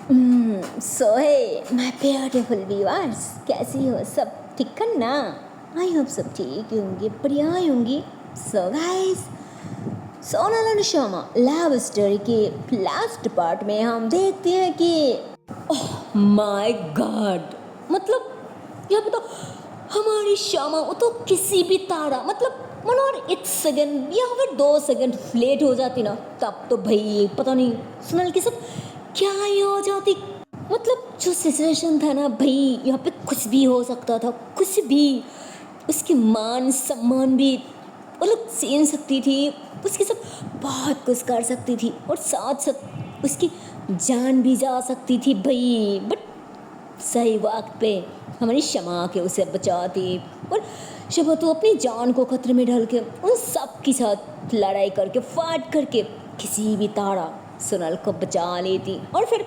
So hey my beautiful viewers, कैसी हो? सब ठीक है ना? आई होप सब ठीक होंगे, बढ़िया होंगी। So guys, Sonal Sharma love story के लास्ट पार्ट में हम देखते हैं कि ओह माय गॉड, मतलब यहाँ पे तो हमारी श्यामा वो तो किसी भी तारा मतलब मनोहर 1 सेकंड या फिर 2 सेकंड लेट हो जाती ना, तब तो भाई पता नहीं सुनल के साथ क्या ही हो जाती। मतलब जो सिचुएशन था ना भाई, यहाँ पे कुछ भी हो सकता था, कुछ भी। उसकी मान सम्मान भी मतलब छीन सकती थी, उसके साथ बहुत कुछ कर सकती थी और साथ साथ उसकी जान भी जा सकती थी भाई। बट सही वक्त पे हमारी शमा के उसे बचाती, और शमा तो अपनी जान को खतरे में डाल के उन सब के साथ लड़ाई करके फाइट करके किसी भी तारा सुनल को बचा लेती और फिर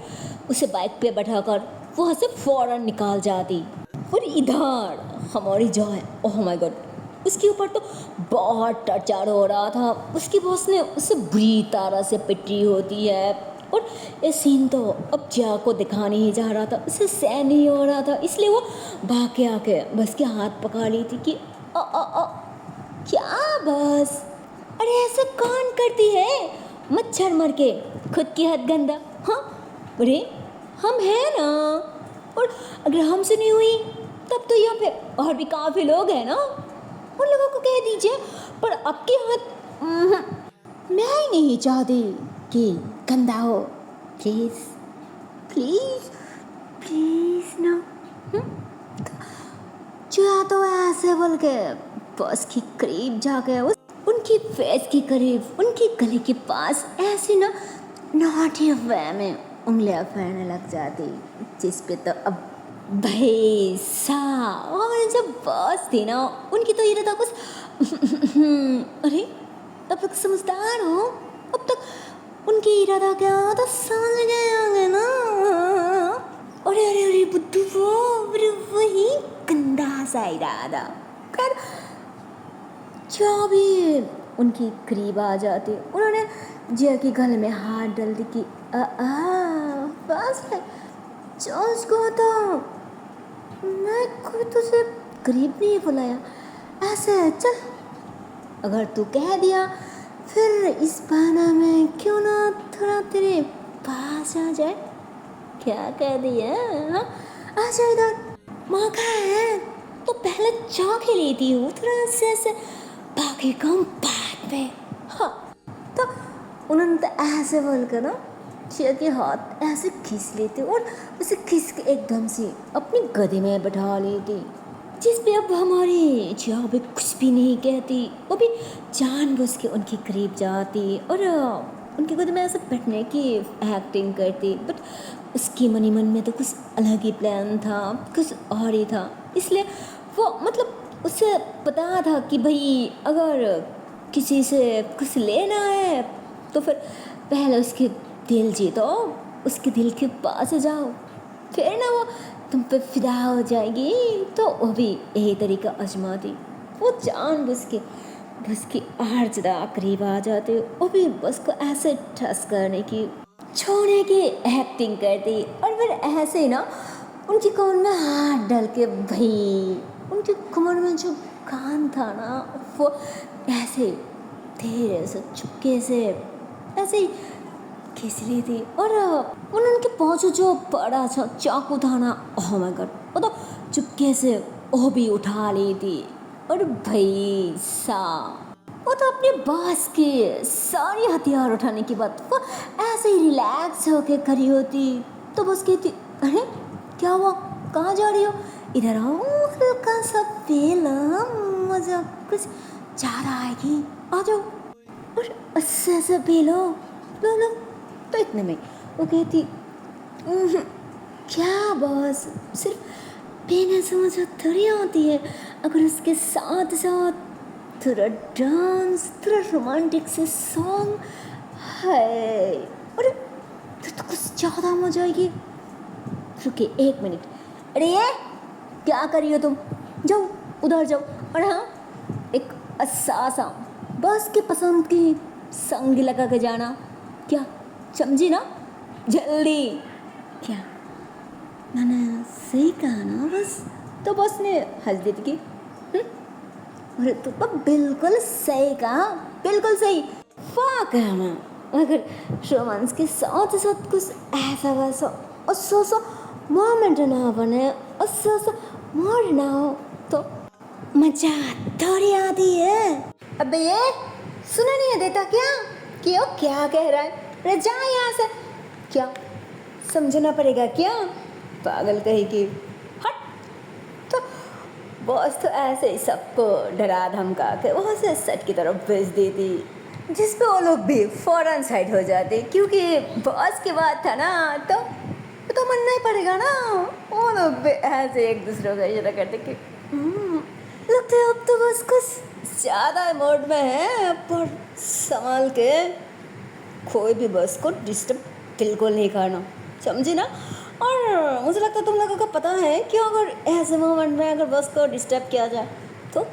उसे बाइक पे बैठाकर वहाँ से फौरन निकाल जाती। और इधर हमारी जो है, ओह माय गॉड, उसके ऊपर तो बहुत टर्चर हो रहा था। उसकी बॉस ने उसे बुरी तरह से पिटी होती है और ये सीन तो अब जिया को दिखाने ही जा रहा था, उसे सहन नहीं हो रहा था, इसलिए वो भाग के आके बस के हाथ पकड़ ली थी कि क्या बस, अरे ऐसे कौन करती है, मच्छर मर के खुद की हाथ गंदा। हाँ अरे हम हैं ना, और अगर हमसे नहीं हुई तब तो यहाँ पे और भी काफ़ी लोग हैं ना, उन लोगों को कह दीजिए। पर आपके हाथ मैं ही नहीं चाहती कि गंदा हो, प्लीज प्लीज प्लीज ना। जो तो ऐसे बोल के बस के करीब जाके उनकी फेस के करीब, उनके गले के पास ऐसे ना नॉटी वे में उंगलियां फेरने लग जाती, जिस पे तो अब भाई साहब हमारे जब बॉस थी ना, उनकी तो ये रहता कुछ अरे अब तक समझदार हो, अब तक उनकी इरादा क्या तो समझ गए होंगे ना। अरे अरे अरे बुद्धू, वो वही गंदा सा इरादा कर। जो भी उनकी करीब आ जाती, उन्होंने जिया के गले में हाथ डाल दी कि बस है जो उसको तो मैं कोई तुझे करीब नहीं बुलाया, ऐसे चल, अगर तू कह दिया फिर इस बहाना में क्यों ना थोड़ा तेरे पास आ जाए। क्या कह दिया? हाँ आजा इधर, मौका है तो पहले चाक ही लेती हूँ, थोड़ा ऐसे बाकी काम बाद में। हाँ तो उन्होंने तो ऐसे बोलकर ना चिया के हाथ ऐसे खींच लेते और उसे खींच के एकदम से अपनी गदी में बैठा लेती, जिस पे अब हमारी चिया भी कुछ भी नहीं कहती, वो भी जानबूझ के उनके करीब जाती और उनके गोद में ऐसे बैठने की एक्टिंग करती। बट उसकी मन में तो कुछ अलग ही प्लान था, कुछ और ही था, इसलिए वो मतलब उसे पता था कि भाई अगर किसी से कुछ लेना है तो फिर पहले उसके दिल जीतो, उसके दिल के पास जाओ, फिर ना वो तुम पे फिदा हो जाएगी। तो वो भी यही तरीका आजमाती, वो जानबूझ के बस की और ज़्यादा करीब आ जाते, वो भी बस को ऐसे ठस करने की, छोड़ने की एक्टिंग करती और फिर ऐसे ही ना उनकी कमर में हाथ डाल के भाई उनके कमर में जो कान था ना वो ऐसे धीरे से चुपके से ऐसे ही खींच ली थी और उनके पहुँचो जो बड़ा सा चाकू था ना, ओह माय गॉड, वो तो चुपके से वो भी उठा ली थी। और भाई साहब वो तो अपने बॉस के सारे हथियार उठाने के बाद वो ऐसे ही रिलैक्स होके खड़ी होती, तो बस कहती अरे क्या हुआ, कहाँ जा रही हो, इधर आओ, हल्का सा पीला, मजा कुछ ज़्यादा आएगी, आ जाओ और अच्छे से पी लो, लो लो। तो इतने में वो कहती क्या बॉस, सिर्फ पीने से मजा थोड़ी आती है, अगर उसके साथ साथ थोड़ा डांस, थोड़ा रोमांटिक से सॉन्ग है, अरे तो कुछ ज़्यादा मजा आएगी। रुके 1 मिनट, अरे ये क्या कर रही हो तुम, जाओ उधर जाओ, और हाँ एक अच्छा सा बस के पसंद की संग लगा के जाना, क्या समझी ना, जल्दी। क्या मैंने सही कहा ना बस? तो बॉस ने हंस दी थी कि अरे तू तो बिल्कुल सही कहा, बिल्कुल सही। वाह कहना, अगर रोमांस के साथ साथ कुछ ऐसा वैसा और मोमेंट ना बने और मोड ना हो तो मजा थोड़ी आती है। अबे ये सुना नहीं देता क्या? क्यों, क्या कह रहा है? अरे जा यहाँ से। क्या समझना पड़ेगा क्या? पागल कहेगी। हट। तो बॉस तो ऐसे ही सबको डरा धमका के वहाँ से सेट की तरफ भेज दी थी, जिस पे वो लोग भी फौरन साइड हो जाते, क्योंकि बॉस की बात था ना तो मानना ही पड़ेगा ना। वो लोग भी ऐसे एक दूसरे को इशारा करते कि लगता है अब तो बस कुछ ज़्यादा मोड में है, पर संभाल के कोई भी बस को डिस्टर्ब बिल्कुल नहीं करना, समझी ना? और मुझे लगता है तुम लोगों को पता है कि अगर ऐसे मोमेंट में अगर बस को डिस्टर्ब किया जाए तो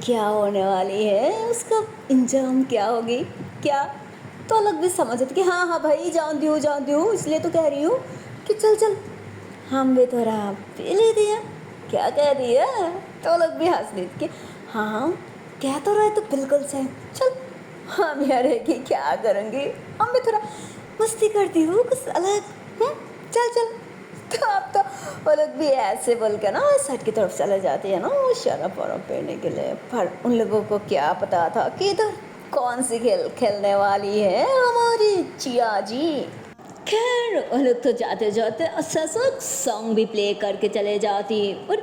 क्या होने वाली है, उसका इंजाम क्या होगी। क्या तो अलग भी समझ आती कि हाँ भाई जानती हूँ, इसलिए तो कह रही हूँ कि चल हम भी थोड़ा पी लेती है। क्या कह रही है? तो अलग भी हंस दी कि हाँ कह तो रहे तो बिल्कुल सही, चल हम यहाँ रह के क्या करेंगे, हम भी थोड़ा मस्ती करती हूँ कुछ अलग। चल। तो आप तो वो लोग भी ऐसे बोल के ना साइड की तरफ चले जाती है ना वो शराब वराब पीने के लिए। पर उन लोगों को क्या पता था कि इधर कौन सी खेल खेलने वाली है हमारी चिया जी। खैर वो लोग तो जाते जाते अच्छा सॉन्ग भी प्ले करके चले जाती, और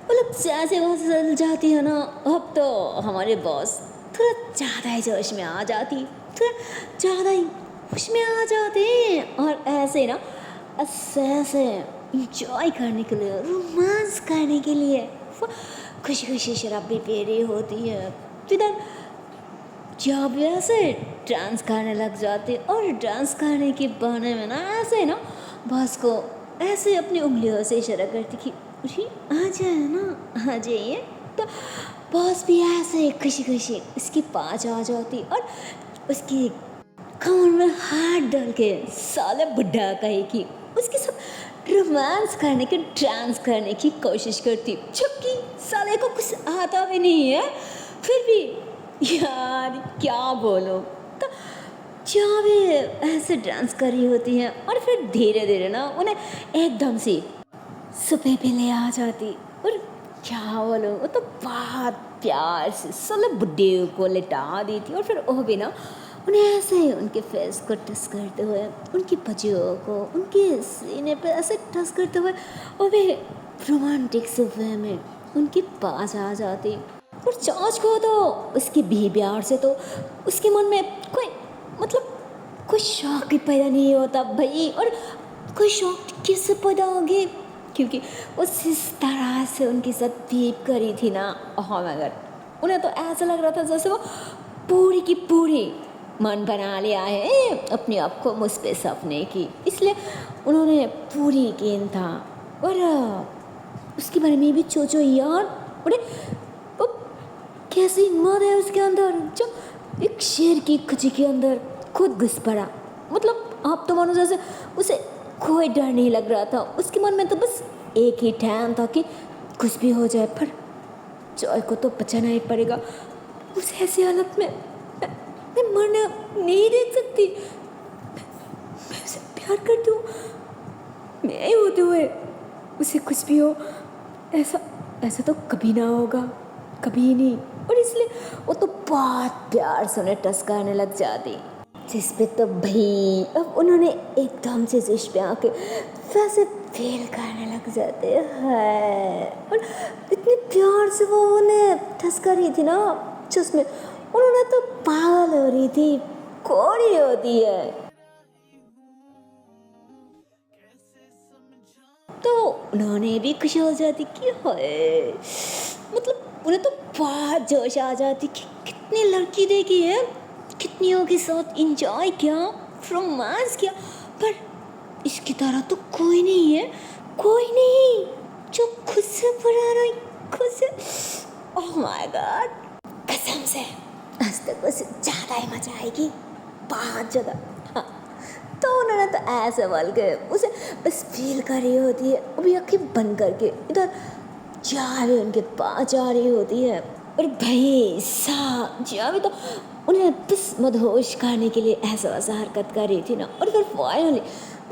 वो लोग जैसे वहाँ से चल जाती है ना, अब तो हमारे बॉस थोड़ा ज़्यादा ही जोश में आ जाती, थोड़ा ज़्यादा ही होश में आ जाते हैं, और ऐसे ना ऐसे इंजॉय करने के लिए, रोमांस करने के लिए खुशी खुशी शराब भी पी रही होती है। इधर जब ऐसे डांस करने लग जाते, और डांस करने के बहाने में ना ऐसे ना बॉस को ऐसे अपनी उंगलियों से इशारा करती कि अरे आ जाए ना, आ जाइए। तो बॉस भी ऐसे खुशी खुशी उसके पास आ जाती और उसकी कमर में हाथ डाल के साले बुढ़ा कहे कि उसके साथ रोमांस करने के डांस करने की कोशिश करती, जबकि साले को कुछ आता भी नहीं है, फिर भी यार क्या बोलो। तो जहाँ भी ऐसे डांस कर रही होती हैं, और फिर धीरे धीरे ना उन्हें एकदम से सुबह पे ले आ जाती, और क्या बोलो वो तो बहुत प्यार से साले बुढ़े को लिटा दी थी, और फिर वो भी ना उन्हें ऐसे ही उनके फेस को टच करते हुए, उनकी बच्चियों को उनके सीने पे ऐसे टच करते हुए वो भी रोमांटिक से वे में उनके पास आ जाती। और चाँच को तो उसके बिहेवियर से तो उसके मन में कोई मतलब कोई शौक ही पैदा नहीं होता भाई, और कोई शौक किससे पैदा होगी, क्योंकि उस इस तरह से उनके साथ बिहेव करी थी ना। मगर उन्हें तो ऐसा लग रहा था जैसे वो पूरी की पूरी मन बना लिया है अपने आप को मुझ पे सपने की, इसलिए उन्होंने पूरी यकीन था। और उसके बारे में भी सोचो यार, अरे वो कैसी हिम्मत है उसके अंदर, जो एक शेर की खुची के अंदर खुद घुस पड़ा। मतलब आप तो मानो जैसे उसे कोई डर नहीं लग रहा था, उसके मन में तो बस एक ही ठान था कि कुछ भी हो जाए पर जॉय को तो बचाना ही पड़ेगा। उस ऐसी हालत में मैं मरना नहीं देख सकती। मैं उसे प्यार करती हूँ, मैं होते हुए उसे कुछ भी हो, ऐसा तो कभी ना होगा, कभी नहीं। और इसलिए वो तो बहुत प्यार से उन्हें टच करने लग जाती, जिस पे तो भाई अब उन्होंने एकदम से जिस पे आके वैसे फील करने लग जाते हैं। और इतने प्यार से वो उन्हें टच कर रही थी ना, जिसमें उन्होंने तो पागल हो रही थी, कोड़ी होती है। तो उन्होंने भी खुश हो जाती कि हाय, मतलब उन्हें तो बहुत जोश आ जाती कि कितनी लड़की देखी है, कितनियों के साथ इंजॉय किया, रोमांस किया, पर इसकी तरह तो कोई नहीं है, कोई नहीं जो खुद से बुरा नहीं, खुद से। ओह माय गॉड, कसम से आज तक कुछ ज़्यादा ही मजा आएगी, बहुत ज़्यादा। हाँ तो उन्होंने तो ऐसे बोल के उसे बस फील कर रही होती है, अभी आँखें बंद करके इधर जा रही उनके पास जा रही होती है। और भाई साहब जावी तो उन्हें बस मदहोश करने के लिए ऐसा वैसा हरकत कर रही थी ना। और फिर फाइनली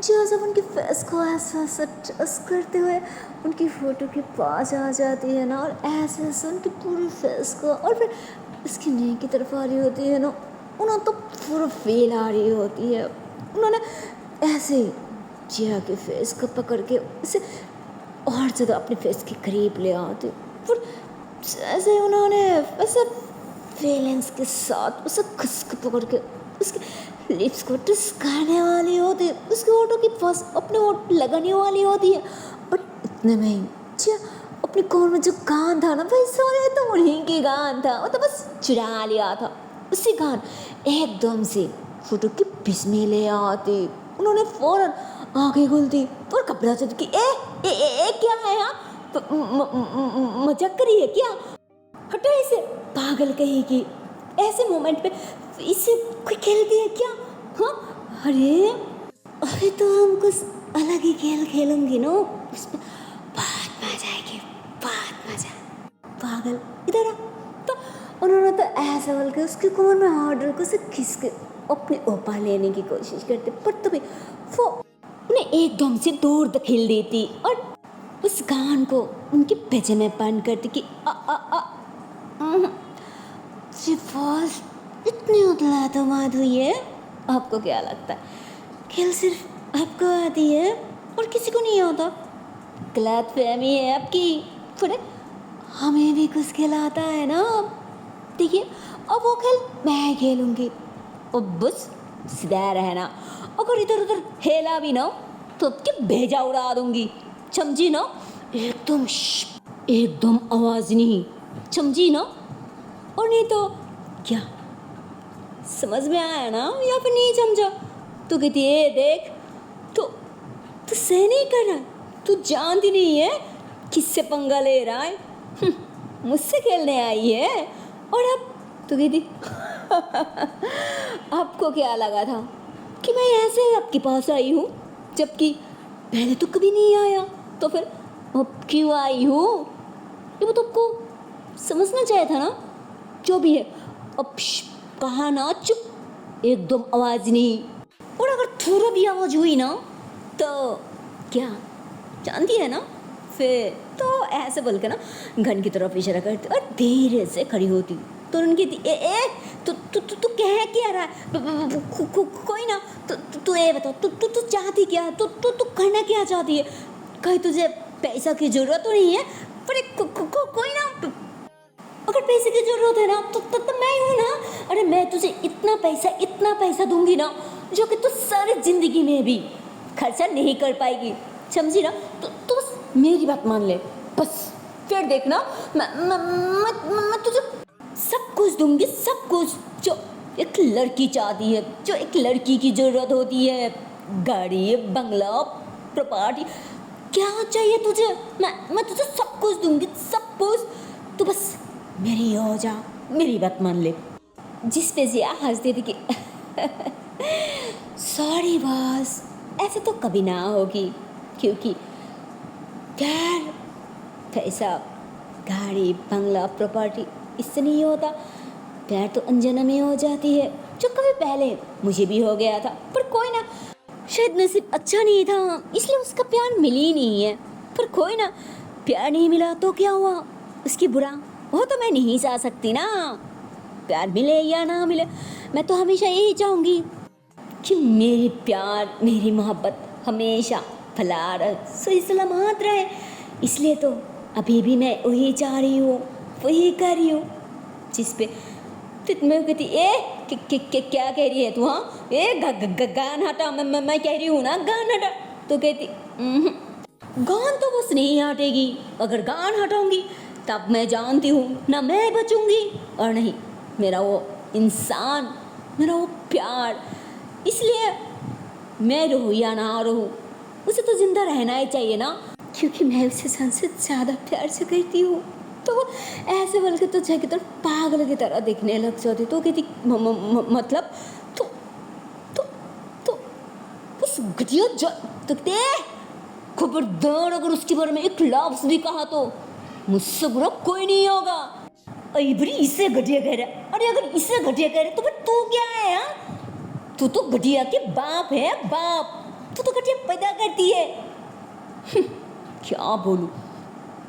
जब उनके फेस को ऐसा ऐसा टच करते हुए उनकी फ़ोटो के पास आ जाती है ना, और ऐसे ऐसे उनके पूरे फेस को, और फिर उसकी नींद की तरफ आ रही होती है ना, उन्हें तो पूरा फील आ रही होती है। उन्होंने ऐसे जिया के फेस को पकड़ के उसे और ज़्यादा अपने फेस के करीब ले आते, फिर ऐसे उन्होंने ऐसे फीलिंग्स के साथ उसे खस के पकड़ के उसके लिप्स को टच करने वाली होती है, उसके होठों के पास अपने होठ लगाने वाली होती है। बट इतने में ही जिया अपने कान में जो गान था ना भाई, सोने तो उन्हीं की गान था, वो तो बस चुरा लिया था उसी गान एकदम से फोटो के बीच में ले आते। उन्होंने फौरन आंखें खुलती और घबरा जाती कि ए क्या है यहाँ, मजाक करी है क्या, हटो इसे, पागल कहेगी, ऐसे मोमेंट पे इससे कोई खेलती है क्या। हाँ अरे तो हम कुछ अलग ही खेल खेलूंगी ना, उसमें बहुत मजा आएगी, बहुत मजा। पागल इधर आ। तो उन्होंने तो ऐसा बोल के उसके कमर में हाथ डाल के उसे खींच के अपने ओपा लेने की कोशिश करते, पर तभी वो उन्हें एकदम से दूर धकेल देती और उस गान को उनके पेजे में बंद करती कि इतनी उतला तो मात हुई है। आपको क्या लगता है खेल सिर्फ आपको आती है और किसी को नहीं आता? गलतफहमी है आपकी। थोड़े हमें भी कुछ खेल आता है ना। देखिए अब वो खेल मैं खेलूंगी और बस सीधा रहना, अगर इधर उधर हेला भी ना तो आपके भेजा उड़ा दूंगी, समझी ना? एकदम आवाज नहीं, समझी ना? और नहीं तो क्या समझ में आया ना या फिर नहीं समझा? तो कहती है देख तो सह नहीं कर रहा, तू जानती नहीं है किससे पंगा ले रहा है, मुझसे खेलने आई है। और अब तो कहती आपको क्या लगा था कि मैं ऐसे आपके पास आई हूँ, जबकि पहले तो कभी नहीं आया, तो फिर अब क्यों आई हूँ? ये तो आपको समझना चाहिए था ना। जो भी है अब कहा ना, चुप, एकदम आवाज नहीं। और अगर थोड़ा भी आवाज हुई ना तो क्या जानती है ना, फिर तो ऐसे बोल के ना घन की तरफ इशारा करती और धीरे से खड़ी होती। तो उनकी तू कह क्या रहा है? कोई ना, तू ये बता, तू चाहती क्या? तू करना क्या चाहती है? कहीं तुझे पैसा की जरूरत तो नहीं है? पर कोई ना, अगर पैसे की जरूरत है ना तो मैं हूँ ना। अरे मैं तुझे इतना पैसा दूंगी ना जो कि तू सारी जिंदगी में भी खर्चा नहीं कर पाएगी, समझी ना? तो बस मेरी बात मान ले, बस फिर देखना मैं तुझे सब कुछ दूंगी, सब कुछ जो एक लड़की चाहती है, जो एक लड़की की जरूरत होती है। गाड़ी, बंगला, प्रॉपर्टी, क्या चाहिए तुझे? मैं तुझे सब कुछ दूंगी, सब कुछ। तो बस मेरी हो जा, मेरी बात मान ले। जिस पे जिया हंसती थी कि सॉरी बॉस, ऐसे तो कभी ना होगी, क्योंकि प्यार, पैसा, गाड़ी, बंगला, प्रॉपर्टी इससे नहीं होता। प्यार तो अनजाने में हो जाती है, जो कभी पहले मुझे भी हो गया था, पर कोई ना, शायद नसीब अच्छा नहीं था इसलिए उसका प्यार मिल ही नहीं है। पर कोई ना, प्यार नहीं मिला तो क्या हुआ, उसकी बुरा वो तो मैं नहीं चाह सकती ना। प्यार मिले या ना मिले, मैं तो हमेशा यही चाहूँगी कि मेरी प्यार, मेरी मोहब्बत हमेशा फला रहे, सही सलामत रहे। इसलिए तो अभी भी मैं वही चाह रही हूँ, वही कर रही हूँ। जिस पे फिर मैं कहती क्या कह रही है तू? हाँ गान हटा, मैं कह रही हूँ ना गान हटा। तो कहती गान तो बस नहीं हटेगी, अगर गान हटाऊंगी तब मैं जानती हूँ ना मैं बचूंगी और नहीं मेरा वो इंसान, मेरा वो प्यार। इसलिए मैं रहूँ या ना रहूँ, उसे तो जिंदा रहना ही चाहिए ना, क्योंकि मैं उसे सबसे ज़्यादा प्यार से करती हूँ। तो वो ऐसे बोल के तो जय की तरफ पागल की तरह दिखने लग जाती। तो कहती मतलब तो घटिया तकते खबरदार, अगर उसके बारे में एक लफ्ज भी कहा तो मुझसे बुरा कोई नहीं होगा। अरे बड़ी इससे घटिया कह रहा है, अरे अगर इससे घटिया कह रहे तो फिर तू क्या है? हाँ, तू तो घटिया के बाप है, बाप। तू तो घटिया पैदा करती है। क्या बोलूं,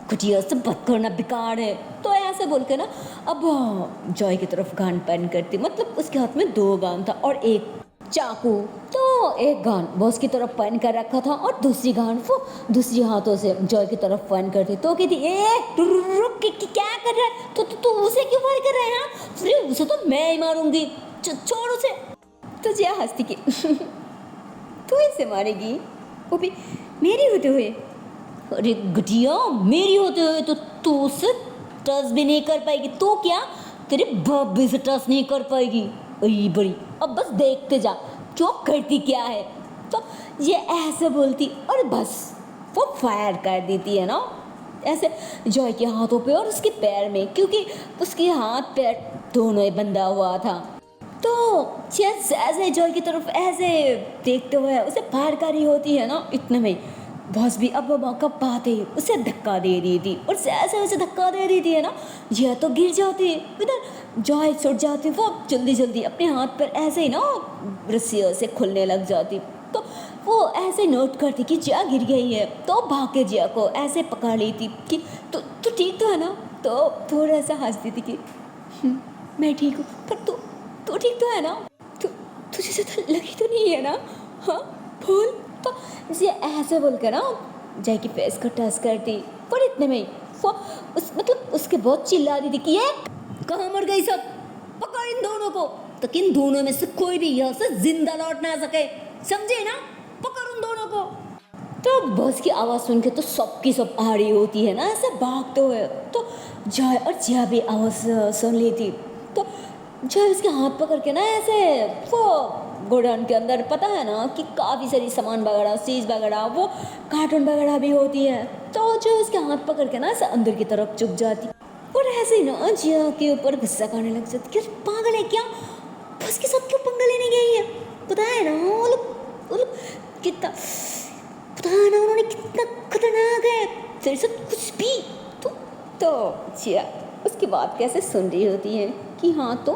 घटिया से बात करना बेकार है। तो ऐसे बोल के ना अब जॉय की तरफ गान पैन करती, मतलब उसके हाथ में 2 गान था और एक चाकू। तो एक गान बॉस की तरफ पॉइंट कर रखा था और दूसरी गान वो दूसरी हाथों से जॉय की तरफ पॉइंट करती। तो कहती रुक, क्या कर रहा है? तो उसे क्यों फायर कर रहा है? अरे उसे तो मैं ही मारूंगी, छोड़ उसे। तो जिया हंसती की तू इसे मारेगी, वो भी मेरी होते हुए? अरे घटिया, मेरी होते हुए तो तू उसे टच भी नहीं कर पाएगी। तो क्या तेरे बाप भी से टच नहीं कर पाएगी? अरे बड़ी, अब बस देखते जा क्यों करती क्या है। तो ये ऐसे बोलती और बस वो फायर कर देती है ना ऐसे जॉय के हाथों पे और उसके पैर में, क्योंकि उसके हाथ पैर दोनों ही बंधा हुआ था। तो ऐसे जॉय की तरफ ऐसे देखते हुए उसे फायर कर रही होती है ना, इतने में बॉस भी अब मौका पाते ही उसे धक्का दे दी थी और जैसे उसे धक्का दे दी थी है ना, यह तो गिर जाती, इधर जॉय छुट जाती, वो जल्दी जल्दी अपने हाथ पर ऐसे ही ना रस्सियों से खुलने लग जाती। तो वो ऐसे नोट करती कि जिया गिर गई है, तो भाग के जिया को ऐसे पकड़ ली थी कि तू ठीक तो है ना? तो थोड़ा सा हंसती थी कि मैं ठीक हूँ, पर तू ठीक तो है ना? तुझे से तो लगी तो नहीं है ना? हाँ बोल। तो ये ऐसे बोल कर ना जय की फेस को टच करती, पर इतने में वो मतलब उसके बहुत चिल्ला रही थी कि ये कहाँ मर गई सब, पकड़ इन दोनों को, तो इन दोनों में से कोई भी यहाँ से जिंदा लौट ना सके, समझे ना? पकड़ उन दोनों को। तो बस की आवाज़ सुन के तो सबकी सब आ रही होती है ना ऐसे भागते हुए। तो जय और जिया भी आवाज़ सुन ली थी। तो जय उसके हाथ पकड़ के ना ऐसे वो गोडाउन के अंदर पता है ना कि काफ़ी सारी सामान वगैरह चीज़ वगैरह वो कार्टून वगैरह भी होती है। तो जो उसके हाथ पकड़ के ना ऐसे अंदर की तरफ चुप जाती और ऐसे ही ना जिया के ऊपर गुस्सा करने लग जाती। क्या पागल है क्या? बस के सब क्यों पंगा लेने गई है? पता है ना वो लोग कितना, पता है ना उन्होंने कितना खतरनाक है, तेरे साथ कुछ भी तो जिया उसकी बात कैसे सुन रही होती है कि हाँ तो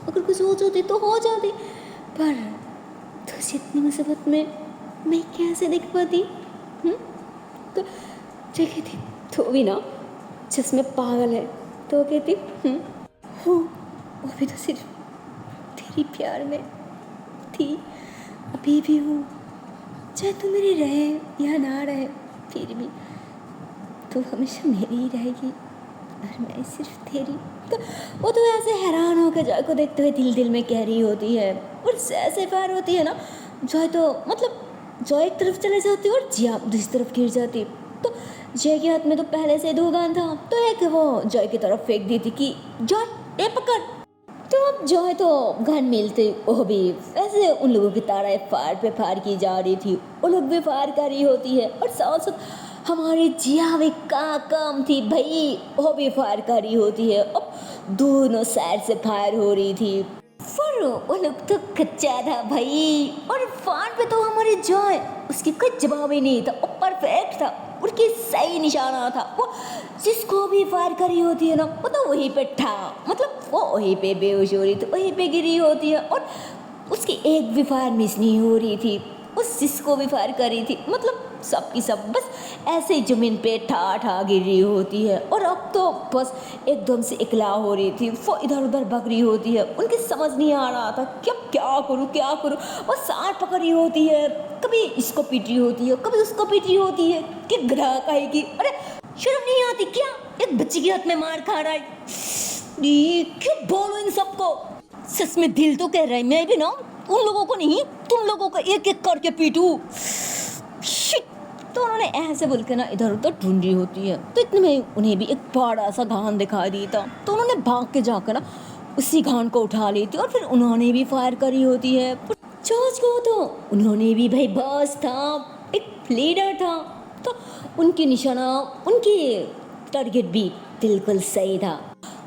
अगर कुछ हो जाती तो हो जाती, पर तुझे इतनी मुसीबत में मैं कैसे देख पाती? तो जगह थी तो भी ना जिसमें पागल है तो कहती हो, वो भी तो सिर्फ तेरी प्यार में थी, अभी भी हूँ, चाहे तू मेरी रहे या ना रहे फिर भी तू हमेशा मेरी ही रहेगी और मैं सिर्फ तेरी। तो वो तो ऐसे हैरान होकर जॉय को देखते हुए दिल में कह रही होती है और ऐसे प्यार होती है ना जॉय, तो मतलब जॉय एक तरफ चले जाती और जिया दूसरी तरफ गिर जाती। तो जय के हाथ में तो पहले से 2 गान था, तो एक वो जॉय की तरफ फेंक दी थी कि जॉय ए पकड़। तो अब जॉय तो गन मिलते वो भी ऐसे उन लोगों की तरह फायर पे फायर की जा रही थी, वो लोग भी फायर कर रही होती है और साथ साथ हमारी जिया भी का काम थी भाई, वो भी फायर कर रही होती है। अब दोनों साइड से फायर हो रही थी, पर वो लोग तो कच्चा था भाई, और फायर पे तो हमारी जॉय उसकी कोई जवाब ही नहीं था, वो परफेक्ट था, उनकी सही निशाना था। वो जिसको भी फायर करी होती है ना वो तो वहीं पे था, मतलब वो वहीं पे बेहोश हो रही थी, वहीं पे गिरी होती है और उसकी एक भी फायर मिस नहीं हो रही थी, उस जिसको भी फायर करी थी मतलब सबकी सब बस ऐसे ही जमीन पे ठा गिर रही होती है। और अब तो बस एकदम से इकला हो रही थी, वो इधर उधर भग रही होती है, उनकी समझ नहीं आ रहा था क्या करूँ। वो सार पकड़ रही होती है, कभी इसको पीट रही होती है, कभी उसको पीट रही होती है कि ग्राहक आएगी, अरे शर्म नहीं आती क्या? एक बच्ची के हाथ में मार खा रहा है, क्यों बोलो इन सबको? सच में दिल तो कह रहा है मैं भी ना उन लोगों को नहीं तुम लोगों को एक एक करके पीटूं। तो उन्होंने ऐसे बोल के ना इधर उधर ढूंढ रही होती है। तो इतने में उन्हें भी एक बड़ा सा घान दिखाई दी था, तो उन्होंने भाग के जाकर ना उसी घान को उठा ली थी और फिर उन्होंने भी फायर करी होती है। जॉर्ज को तो उन्होंने भी भाई बॉस था, एक लीडर था, तो उनकी निशाना उनकी टारगेट भी बिल्कुल सही था।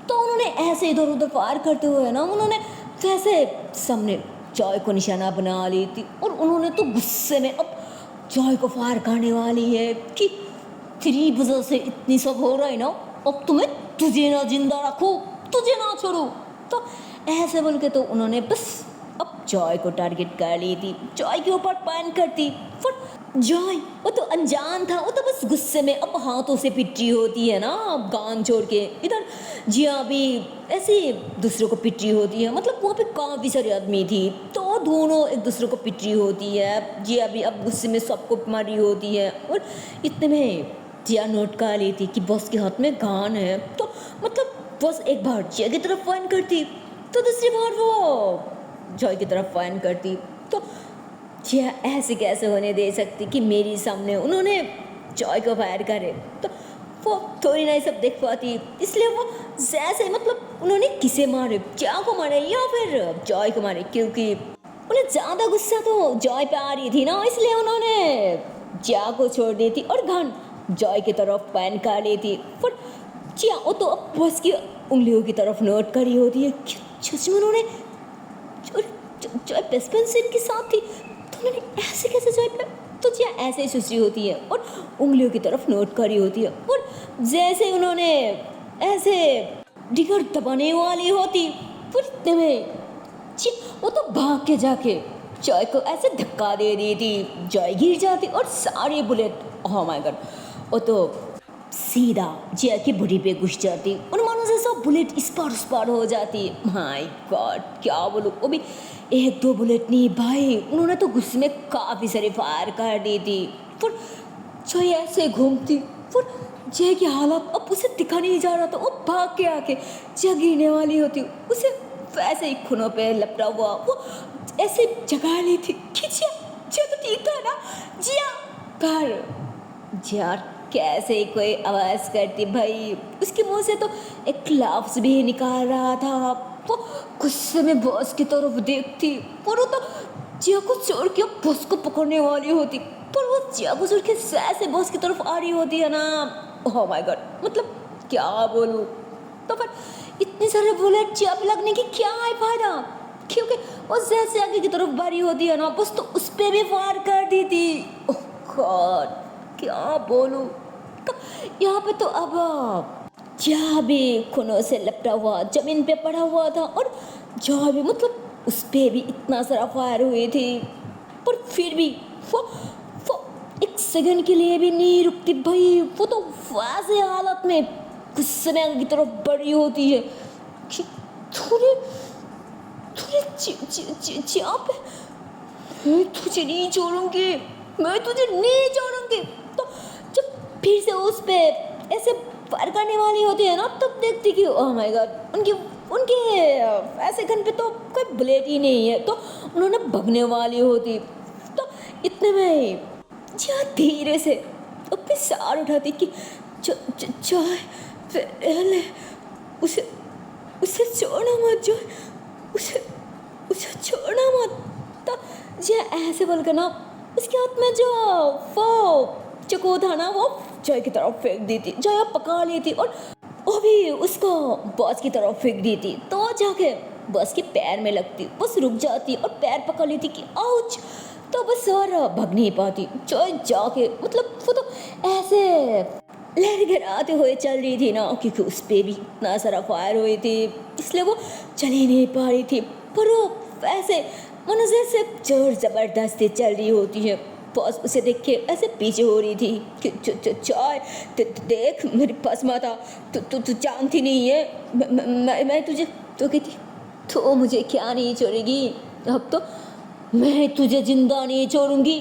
तो उन्होंने ऐसे इधर उधर फायर करते हुए ना उन्होंने कैसे सामने जॉय को निशाना बना ली थी और उन्होंने तो गुस्से में अब जॉय को फायर करने वाली है कि तेरी वजह से इतनी सब हो रहा है ना, अब तुम्हें तुझे ना जिंदा रखो, तुझे ना छोड़ो। तो ऐसे बोल के तो उन्होंने बस अब जॉय को टारगेट कर ली थी, जॉय के ऊपर पॉइंट करती। पर जॉय वो तो अनजान था, वो तो बस गुस्से में अब हाथों से पिटी होती है ना गान छोड़ के। इधर जिया भी ऐसे दूसरों को पिटी होती है, मतलब वहाँ पे काफ़ी सारे आदमी थी तो दोनों एक दूसरे को पिटी होती है। जिया भी अब गुस्से में सबको मारी होती है और इतने में जिया नोट कर ली थी कि बॉस के हाथ में गान है। तो मतलब बॉस एक बार जिया की तरफ पॉइंट करती तो दूसरी बार वो जॉय की तरफ पॉइंट करती। तो जिया ऐसे कैसे होने दे सकती कि मेरी सामने उन्होंने जॉय को फायर करे, तो वो थोड़ी ना सब देख पाती, इसलिए वो जैसे मतलब उन्होंने किसे मारे, जिया को मारे या फिर जॉय को मारे, क्योंकि उन्हें ज़्यादा गुस्सा तो जॉय पे आ रही थी ना, इसलिए उन्होंने जिया को छोड़ दी थी और गन जॉय की तरफ पॉइंट कर ली थी। पर जिया वो तो अब बॉस की उंगलियों की तरफ नोट करी होती है कि सच में उन्होंने जॉय बचपन से इनके साथ थी, तो उन्होंने ऐसे कैसे जॉय पे, तो जिया ऐसे ही सोच रही होती है और उंगलियों की तरफ नोट करी होती है। और जैसे उन्होंने ऐसे डिगर दबाने वाली होती, फिर इतने में वो तो भाग के जाके जॉय को ऐसे धक्का दे दी थी, जॉय गिर जाती और सारे बुलेट ओह माय गॉड वो तो सीधा जिया की बॉडी पे घुस जाती और मानो से सब बुलेट इस पार हो जाती। माय गॉड क्या बोलूं, वो भी एक दो बुलेट नहीं भाई, उन्होंने तो गुस्से में काफ़ी सारे फायर कर दी थी। फिर जॉय ऐसे घूमती, फिर जय की हालत अब उसे दिखा नहीं जा रहा था, वो भाग के आके जय गिरने वाली होती, उसे वैसे ही खूनों पे लपटा हुआ वो ऐसे जगा ली थी कि जिया तो ठीक था ना जिया, पर जिया कैसे कोई आवाज़ करती भाई, उसके मुंह से तो एक लफ्ज़ भी निकाल रहा था। वो गुस्से में बॉस की तरफ देखती और वो तो जिया को छोड़ के बॉस को पकड़ने वाली होती, पर वो जिया को छोड़ के ऐसे बॉस की तरफ आ रही होती है ना, ओह माय गॉड मतलब क्या बोलूँ। तो फिर इतने सारे बुलेट जिया पे लगने की क्या है फायदा, क्योंकि वो जैसे आगे की तरफ बारी होती है ना बस तो उस पर भी फायर कर दी थी। ओह गॉड क्या बोलूँ। तो यहाँ पे तो अब जिया भी खूनों से लपटा हुआ जमीन पे पड़ा हुआ था और जिया भी मतलब उस पर भी इतना सारा फायर हुई थी, पर फिर भी वो एक सेकंड के लिए भी नहीं रुकती भाई, वो तो वैसे हालत में गुस्से में की तरफ बढ़ी होती है कि थोड़े जिया पे मैं तुझे नहीं छोड़ूंगी, मैं तुझे नहीं छोड़ूंगी। तो जब फिर से उस पे ऐसे फायर करने वाली होती है ना तब देखती कि ओह माय गॉड उनके ऐसे गन पे तो कोई बुलेट ही नहीं है, तो उन्होंने भगने वाली होती। तो इतने में जिया धीरे से अपने सार उठाती कि जॉय पहले उसे छोड़ना मत, जॉय उसे छोड़ना मत। तो जिया ऐसे बोलकर ना उसके हाथ में जो वो चक्कू था ना वो जॉय की तरफ फेंक दी थी, जॉय पकड़ ली थी और वो भी उसको बॉस की तरफ फेंक दी थी, तो जाके बॉस के पैर में लगती, बस रुक जाती और पैर पकड़ लेती कि आउच, तो बस और भग नहीं पाती। जॉय जाके मतलब वो तो ऐसे लहराते हुए चल रही थी ना, क्योंकि उस पर भी इतना सारा फायर हुई थी इसलिए वो चल ही नहीं पा रही थी, पर वो वैसे मनुष्य से जोर ज़बरदस्ती चल रही होती है। बॉस उसे देख के ऐसे पीछे हो रही थी कि जॉय देख मेरे पास मत आ, तू जानती नहीं है मैं तुझे, तो कहती तो मुझे क्या नहीं छोड़ेगी, अब तो मैं तुझे जिंदा नहीं छोड़ूंगी।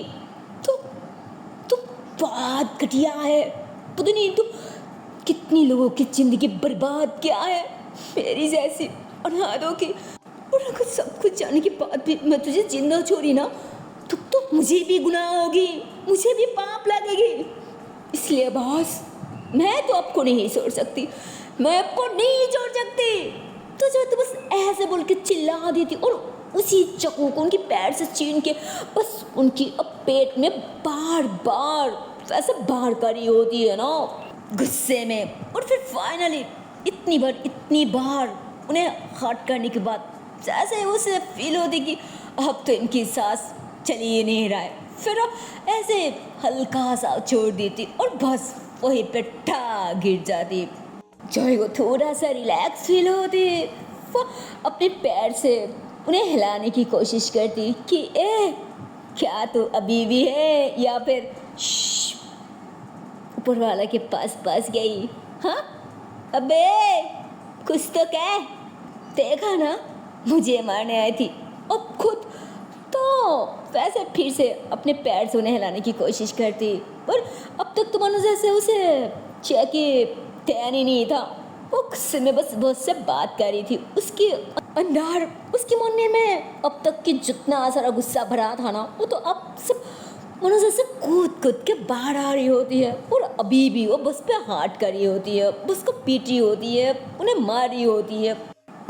तो बात घटिया है, पता नहीं तो कितनी लोगों की जिंदगी बर्बाद क्या है मेरी जैसी अनाथों की, और अगर सब कुछ जाने के बाद भी मैं तुझे जिंदा छोड़ी ना तो मुझे भी गुनाह होगी, मुझे भी पाप लगेगी। इसलिए बॉस मैं तो आपको नहीं छोड़ सकती, मैं आपको नहीं छोड़ सकती। तो जो तो बस ऐसे बोल के चिल्ला देती और उसी चाकू को उनके पैर से छीन के बस उनकी अब पेट में बार बार वैसे बार करी होती है ना गुस्से में। और फिर फाइनली इतनी बार उन्हें हर्ट करने के बाद जैसे उसे फील होती कि अब तो इनकी सांस चली ही नहीं रहा है। फिर अब ऐसे हल्का सा छोड़ देती और बस वहीं पे ठा गिर जाती। जॉय को थोड़ा सा रिलैक्स फील होती। वो अपने पैर से उन्हें हिलाने की कोशिश करती कि क्या तू अभी भी है या फिर ऊपर वाला के पास पास गई। हाँ अबे कुछ तो कह, देखा ना मुझे मारने आई थी। अब खुद तो वैसे फिर से अपने पैर से उन्हें हिलाने की कोशिश करती, पर अब तक तो मानो जैसे उसे चाहिए ध्यान ही नहीं था। वो गुस्से में बस बहुत से बात कर रही थी। उसके अंदर उसके मन में अब तक की जितना सारा गुस्सा भरा था ना, वो तो अब सब मानो जैसे कूद कूद के बाहर आ रही होती है। और अभी भी वो बस पे हाथ कर रही होती है, बस को पीट रही होती है, उन्हें मार रही होती है।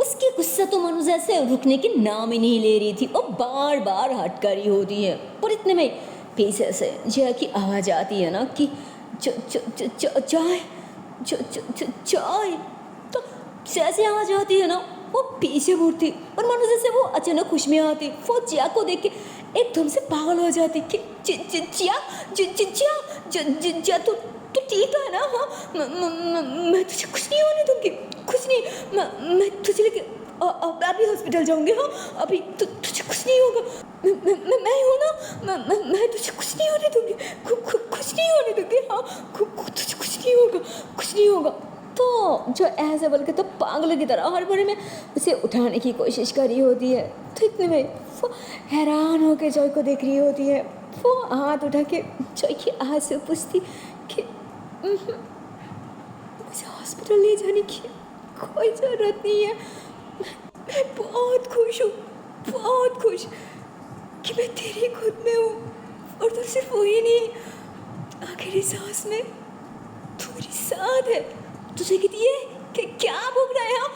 उसकी गुस्सा तो मानो जैसे रुकने के नाम ही नहीं ले रही थी। वो बार बार हट कर रही होती है। और इतने में पीछे से जय की आवाज़ आती है ना कि जय तो जैसे आवाज़ आती है ना, वो पीछे मुड़ती और मानो जैसे वो अचानक खुश में आती। वो जिया को देख के एकदम से पागल हो जाती कि जिया तू ठीक तो है ना? हाँ मैं तुझे कुछ नहीं होने दूंगी, कुछ नहीं। मैं तुझे लेके अभी हॉस्पिटल जाऊंगी। हाँ अभी तुझे कुछ नहीं होगा। मैं हूँ ना, मैं तुझे कुछ नहीं होने दूंगी, कुछ नहीं होने दूंगी। हाँ तुझे कुछ नहीं होगा, कुछ नहीं होगा। तो जो ऐसे बोल के तो पागलों की तरह हर बारी में उसे उठाने की कोशिश कर रही होती है। तो इतने में वो हैरान होकर जॉय को देख रही होती है। वो हाथ उठा के जॉय की आँख से पूछती कि मुझे हॉस्पिटल ले जाने की कोई ज़रूरत नहीं है। मैं बहुत खुश हूँ, बहुत खुश कि मैं तेरी खुद में हूँ। और तो सिर्फ वही नहीं, आखिरी सांस में तू मेरी साथ है। तुझे कहती है कि क्या भूख रहा है? हाँ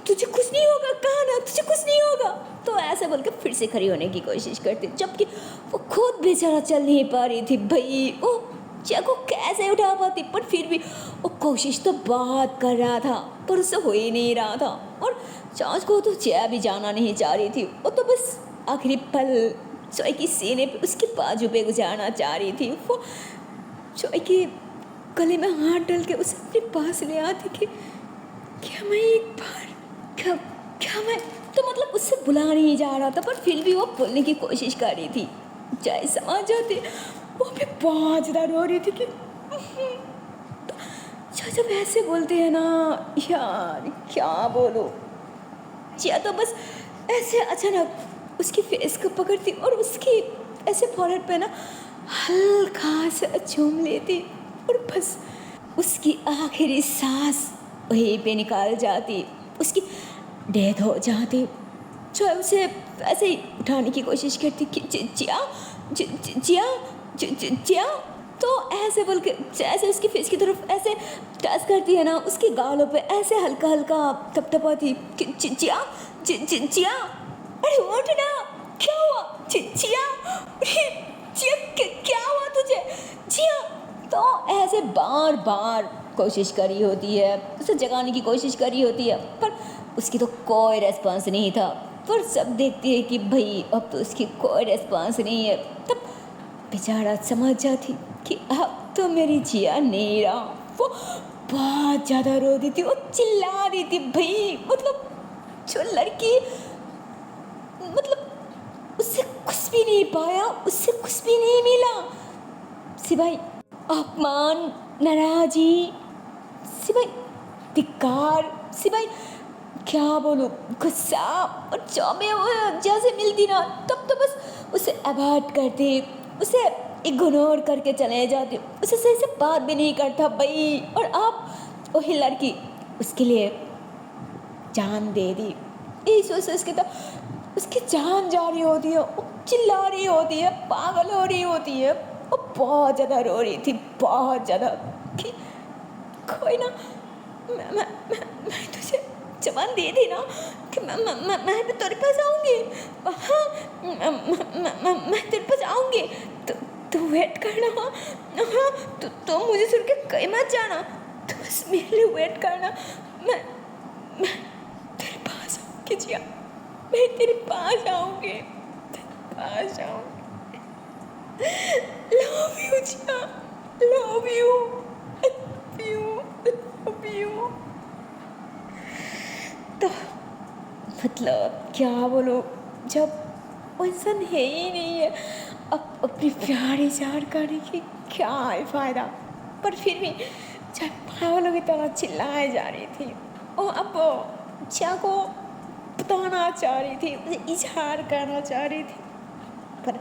तुझे कुछ नहीं होगा, कहा ना तुझे कुछ नहीं होगा। तो ऐसे बोल के फिर से खड़ी होने की कोशिश करती, जबकि वो खुद बेचारा चल नहीं पा रही थी। भाई वो जय को कैसे उठा पाती, पर फिर भी वो कोशिश तो बहुत कर रहा था, पर उससे हो ही नहीं रहा था। और चाँच को तो जय भी जाना नहीं चाह रही थी। वो तो बस आखिरी पल जॉय की सीने पे, उसके बाजू पे गुजारना चाह रही थी। वो जॉय के गले में हाथ डाल के उसे अपने पास ले आती कि क्या मैं एक बार क्या मैं तो मतलब उससे बुला नहीं जा रहा था, पर फिर भी वो बोलने की कोशिश कर रही थी। जय समझ जाती, वो भी बहुत ज़्यादा रो रही थी कि तो जब ऐसे बोलते हैं ना यार क्या बोलो। या तो बस ऐसे अचानक उसकी फेस को पकड़ती और उसकी ऐसे फॉरहेड पे ना हल्का सा चूम लेती और बस उसकी आखिरी सांस वहीं पे निकाल जाती, उसकी डेथ हो जाती। जो उसे ऐसे ही उठाने की कोशिश करती कि जिया जिया जिया। तो ऐसे बोल के जैसे उसकी फेस की तरफ ऐसे टच करती है ना, उसके गालों पे ऐसे हल्का हल्का थपथपाती कि जिया जिया अरे उठ ना, क्या हुआ जिया, जिया क्या हुआ तुझे जिया। तो ऐसे बार बार कोशिश करी होती है, उसे जगाने की कोशिश करी होती है, पर उसकी तो कोई रेस्पॉन्स नहीं था। पर सब देखती है कि भाई अब तो उसकी कोई रेस्पॉन्स नहीं है। तब बेचारा समझ जाती कि अब तो मेरी जिया नहीं रहा। वो बहुत ज़्यादा रो दी थी, वो चिल्ला रही थी। भाई मतलब जो लड़की मतलब उससे कुछ भी नहीं पाया, उससे कुछ भी नहीं मिला सिवाय अपमान, नाराज़ी, सिवाय धिक्कार, सिवाय क्या बोलूँ गुस्सा। और जब मैं वो जैसे मिलती ना तब तो बस उसे अवॉइड करती, उसे इग्नोर करके चले जाती, उसे सही से बात भी नहीं करता भाई। और आप वही लड़की उसके लिए जान दे दी। यही सोच के तो उसकी जान जा रही होती है, वो चिल्ला रही होती है, पागल हो रही होती है। वो बहुत ज़्यादा रो रही थी, बहुत ज़्यादा कि कोई ना मैं तुझे जबान दे दी ना कि मैं भी तेरे पास आऊँगी। हाँ मैं तेरे पास आऊँगी, तो वेट करना। हाँ तो मुझे सुन के कहीं मत जाना, तो बस मेरे लिए वेट करना। मैं तेरे पास आऊँगी जिया, मैं तेरे पास आऊँगी। कहाँ जाऊँ। Love you Jiya, love you, love you, love you. तो मतलब क्या बोलो, जब वो इंसान है ही नहीं है, अब अपनी प्यार इज़हार करने की क्या है फ़ायदा। पर फिर भी जब पागलों की तरह चिल्लाए जा रही थी और अब जिया को बताना चाह रही थी, मुझे इजहार करना चाह रही थी, पर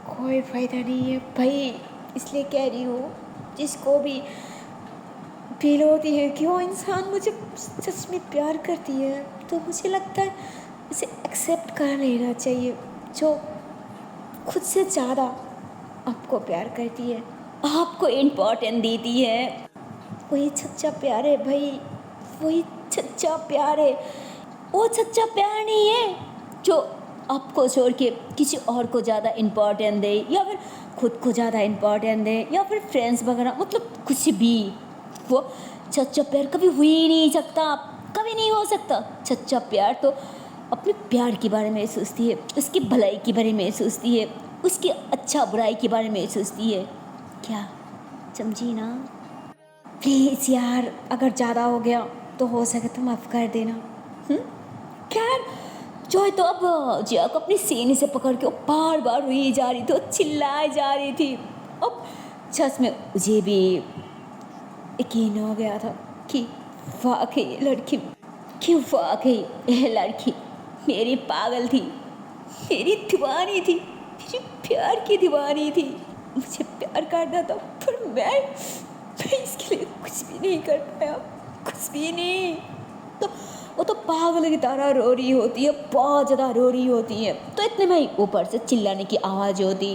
कोई फ़ायदा नहीं है भाई। इसलिए कह रही हूँ, जिसको भी फील होती है कि वो इंसान मुझे सच में प्यार करती है, तो मुझे लगता है इसे एक्सेप्ट कर लेना चाहिए। जो खुद से ज़्यादा आपको प्यार करती है, आपको इम्पोर्टेंट देती है, वही सच्चा प्यार है भाई, वही सच्चा प्यार है। वो सच्चा प्यार नहीं है जो आपको छोड़ के किसी और को ज़्यादा इम्पोर्टेंट दे, या फिर खुद को ज़्यादा इम्पोर्टेंट दे, या फिर फ्रेंड्स वगैरह, मतलब कुछ भी। वो सच्चा प्यार कभी हो ही नहीं सकता, कभी नहीं हो सकता। सच्चा प्यार तो अपने प्यार के बारे में सोचती है, उसकी भलाई के बारे में सोचती है, उसकी अच्छा बुराई के बारे में सोचती है। क्या समझी ना? प्लीज़ यार, अगर ज़्यादा हो गया तो हो सके तो माफ़ कर देना। खैर जॉय तो अब जिया को अपनी सीने से पकड़ के बार बार रोई जा रही थी, चिल्लाए जा रही थी। अब सच में मुझे भी यकीन हो गया था कि वाकई ये लड़की मेरी पागल थी, मेरी दीवानी थी, मेरी प्यार की दीवानी थी। मुझे प्यार करना था, पर मैं इसके लिए कुछ भी नहीं कर पाया, कुछ भी नहीं। तो वो तो पागल की तरह रो रही होती है, बहुत ज़्यादा रो रही होती है। तो इतने में ही ऊपर से चिल्लाने की आवाज़ होती,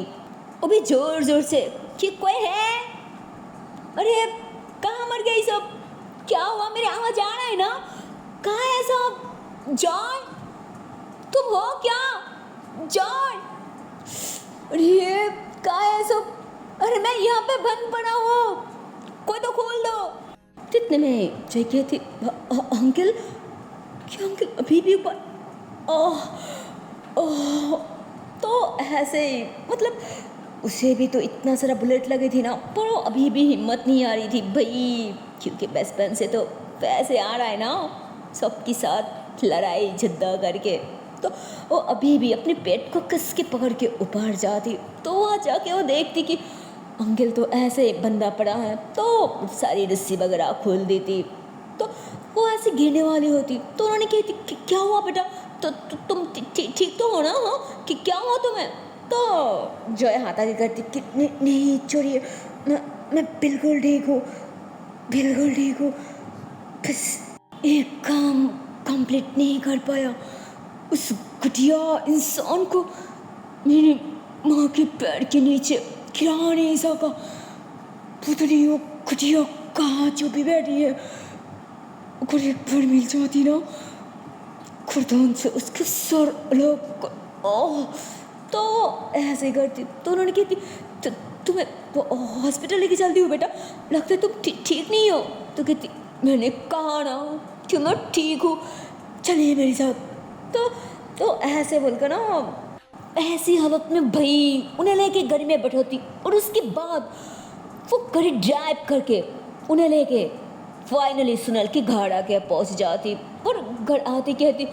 वो भी ज़ोर ज़ोर से कि कोई है। अरे कहाँ मर गई सब, क्या हुआ? मेरी आवाज़ आ रहा है ना? कहाँ है सब? जॉय तुम हो क्या? जॉय अरे कहाँ है सब? अरे मैं यहाँ पे बंद पड़ा हूँ, कोई तो खोल दो। इतने में जय कहती, अंकल क्या अंकल अभी भी ऊपर? ओह ओह। तो ऐसे ही मतलब उसे भी तो इतना सारा बुलेट लगी थी ना, पर वो अभी भी हिम्मत नहीं आ रही थी भाई, क्योंकि बचपन से तो वैसे आ रहा है ना सबके साथ लड़ाई झगड़ा करके। तो वो अभी भी अपने पेट को कस के पकड़ के ऊपर जाती, तो वहाँ जाके वो देखती कि अंकल तो ऐसे बंदा पड़ा है, तो सारी रस्सी वगैरह खोल देती। तो वो ऐसे गिरने वाली होती, तो उन्होंने कहती क्या हुआ बेटा? तो तुम ठीक तो हो ना? हाँ कि क्या हुआ तुम्हें? तो जय हाथ आगे करती कि नहीं छोड़िए, मैं बिल्कुल ठीक हूँ, बिल्कुल ठीक हूँ, बस एक काम कंप्लीट नहीं कर पाया, उस घटिया इंसान को मेरी माँ के पैर के नीचे गिरा नहीं सका। पता नहीं वो घटिया कहाँ छुपी बैठी है, अगर एक बार मिल जाती ना खुरदान से उसके सर अलग तो ऐसे करती। तो उन्होंने कहती तुम्हें हॉस्पिटल लेके चलती हो बेटा, लगता है तुम ठीक नहीं हो। तो कहती मैंने कहा ना कि मैं ठीक हूँ, चलिए मेरे साथ। तो ऐसे बोलकर ना ऐसी हालत में भाई उन्हें लेके गाड़ी में बैठाती, और उसके बाद वो गाड़ी ड्राइव करके उन्हें लेके फाइनली सुनल के घर आके पहुँच जाती, और घर आती कहती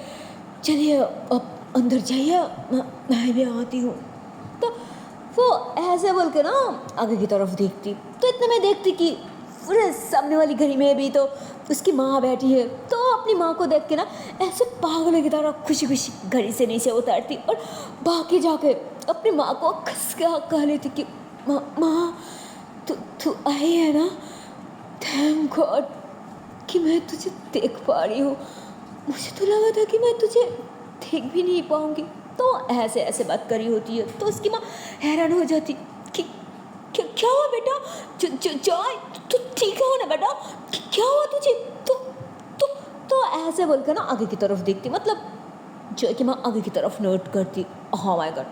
चलिए अब अंदर जाइए, मैं भी आती हूँ। तो वो ऐसे बोल के ना आगे की तरफ देखती, तो इतने में देखती कि पूरे सामने वाली घड़ी में भी तो उसकी माँ बैठी है। तो अपनी माँ को देख के ना ऐसे पागल की तरह खुशी खुशी घड़ी से नीचे उतारती, और बाकी जाके अपनी माँ को कस के कह लेती कि माँ तू आई है ना, थैंक गॉड कि मैं तुझे देख पा रही हूँ, मुझे तो लगा था कि मैं तुझे देख भी नहीं पाऊँगी। तो ऐसे ऐसे बात करी होती है, तो उसकी माँ हैरान हो जाती कि क्या हुआ बेटा? जॉय तू ठीक हो ना बेटा? क्या हुआ तुझे? तो ऐसे बोलकर ना आगे की तरफ देखती, मतलब जॉय की माँ आगे की तरफ नोट करती। हाँ माय गॉड,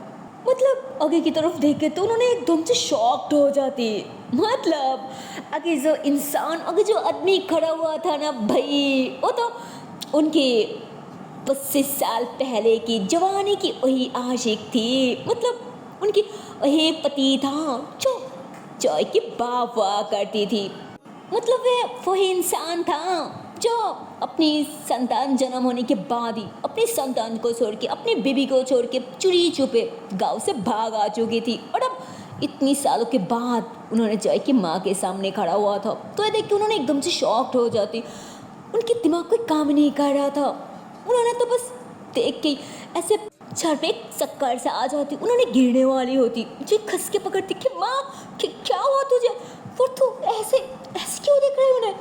मतलब आगे की तरफ देख के तो उन्होंने एकदम से शॉक्ड हो जाती। मतलब आगे जो आदमी खड़ा हुआ था ना भाई, वो तो उनके 25 साल पहले की जवानी की वही आशिक थी। मतलब उनकी वही पति था जो जॉय की बाप हुआ करती थी। मतलब वही इंसान था जो अपनी संतान जन्म होने के बाद ही अपनी संतान को छोड़ के, अपनी बीबी को छोड़ के चुरी छुपे गांव से भाग आ चुकी थी। और अब इतनी सालों के बाद उन्होंने जॉय की माँ के सामने खड़ा हुआ था, तो ये देख के उन्होंने एकदम से शॉक्ड हो जाती। उनके दिमाग कोई काम नहीं कर रहा था। उन्होंने तो बस देख के ऐसे सर पे चक्कर से आ जाती, उन्होंने गिरने वाली होती। जी खस के पकड़ती कि माँ क्या हुआ तुझे, और तू ऐसे ऐसे क्यों देख रही है उन्हें,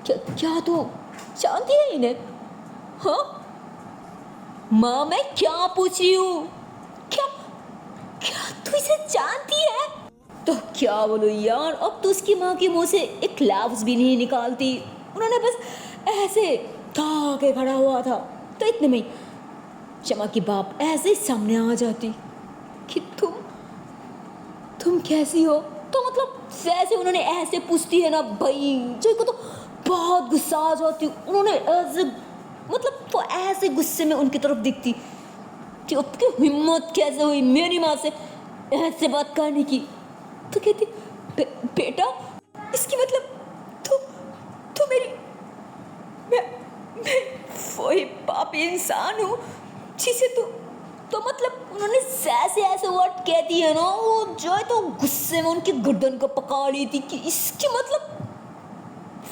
क्या तू जानती है इन्हें? हाँ माँ, मैं क्या पूछ रही हूँ, क्या क्या तू इसे जानती है? तो क्या बोलो यार, अब तो उसकी माँ के मुंह से एक लफ्ज भी नहीं निकालती। उन्होंने बस ऐसे था के खड़ा हुआ था। तो इतने में शमा की बाप ऐसे ही सामने आ जाती कि तुम कैसी हो। तो मतलब वैसे उन्होंने ऐसे पूछती है ना भाई, जो को तो बहुत गुस्सा आ जाती। उन्होंने ऐसे मतलब वो ऐसे गुस्से में उनकी तरफ दिखती कि उसकी हिम्मत कैसे हुई मेरी माँ से ऐसे बात करने की। तो कहती बेटा, इसकी मतलब तू मेरी मैं वही पापी इंसान हूँ जिसे तो मतलब उन्होंने ऐसे वर्ड कह दिए ना, वो जो है तो गुस्से में उनकी गर्दन को पकड़ ली थी कि इसकी मतलब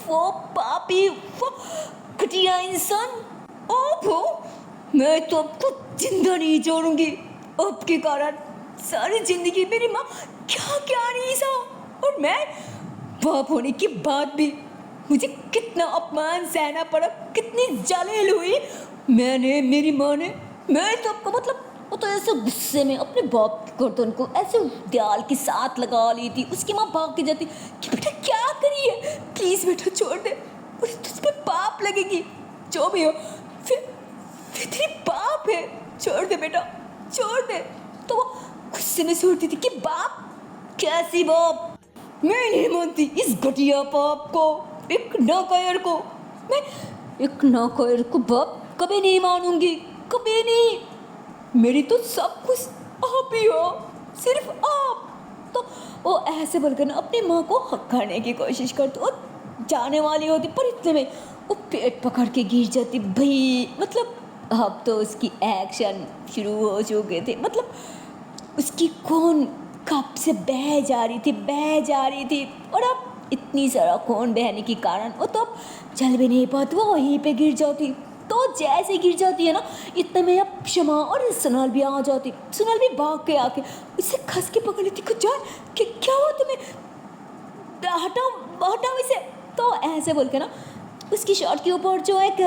वो पापी, वो घटिया इंसान। ओहो, मैं तो आपको जिंदा नहीं छोड़ूंगी। आपके कारण सारी जिंदगी मेरी माँ क्या नहीं सा, और मैं बाप होने के बाद भी मुझे कितना अपमान सहना पड़ा, कितनी जलील हुई मेरी माँ ने। मैं तो आपको मतलब वो तो ऐसे गुस्से में अपने बाप की गर्दन को ऐसे दीवार के साथ लगा ली थी। उसकी माँ भाग के जाती कि बेटा क्या करी है, प्लीज बेटा छोड़ दे, तुझ पे पाप लगेगी, जो भी हो फिर तेरी पाप है, छोड़ दे बेटा छोड़ दे। तो वो गुस्से में छोड़ती थी कि बाप, कैसी बाप, मैं नहीं मानती इस घटिया पाप को, एक नौकर को, मैं एक नौकर को बाप कभी नहीं मानूंगी, कभी नहीं। मेरी तो सब कुछ आप ही हो, सिर्फ आप। तो वो ऐसे बोलकर ना अपनी माँ को हक करने की कोशिश करती और जाने वाली होती, पर इतने में वो पेट पकड़ के गिर जाती। भाई मतलब अब तो उसकी एक्शन शुरू हो चुके थे। मतलब उसकी खून कप से बह जा रही थी और अब इतनी सारा खून बहने के कारण वो तो अब चल भी नहीं पाती, वो वहीं पे गिर जाती। तो जैसे गिर जाती है ना, इतने में अब शमा और सुनाल भी आ जाती। सुनाल भी भाग के आके उसे खस के पकड़ लेती, कुछ जाए कि क्या हुआ तुम्हें, हटाओ इसे। तो ऐसे बोल के ना उसकी शर्ट के ऊपर जो एक